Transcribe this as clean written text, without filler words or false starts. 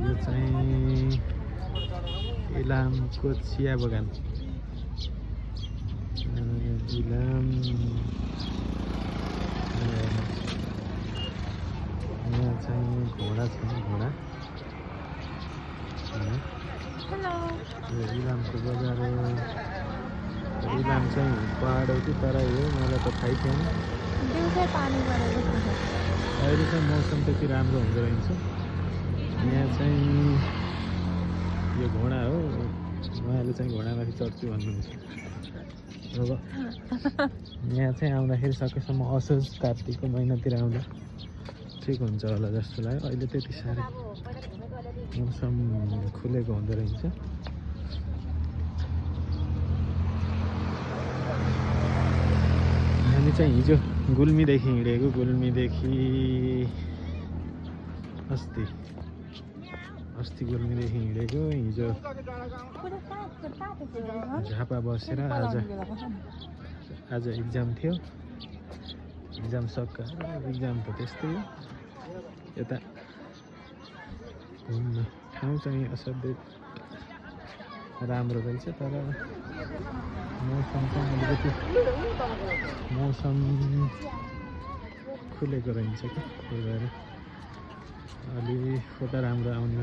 यो चाहिँ इलामको चिया बगान। इलाम यहाँ चाहिँ घोडा छ, घोडा। यो इलामको बजार हो। इलाम चाहिँ पहाड हो कि तराई हो मलाई त थाहै थिएन। अहिले चाहिँ मौसम त्यति राम्रो हुँदो रहेछ। यहाँ चाहिँ यो घोडा हो, उहाँले चाहिँ घोडामाथि चढ्छु भन्नुहुन्छ। अब यहाँ चाहिँ आउँदाखेरि सकेसम्म असोज कार्तिकको महिनातिर आउँदा ठिक हुन्छ होला जस्तो लाग्यो। अहिले त्यति साह्रै मौसम खुलेको हुँदो रहेछ। हामी चाहिँ हिजो गुल्मीदेखि हिँडेको, गुल्मीदेखि अस्ति गुल्मीदेखि हिँडेको। हिजो झापा बसेर आज इक्जाम थियो। इक्जाम सकाएर इक्जाम त त्यस्तै हो। यता घुम्ने ठाउँ चाहिँ असाध्यै राम्रो रहेछ, तर मौसम चाहिँ अलिकति मौसम खुलेको रहन्छ कि त्यही भएर अलि फोटो राम्रो आउने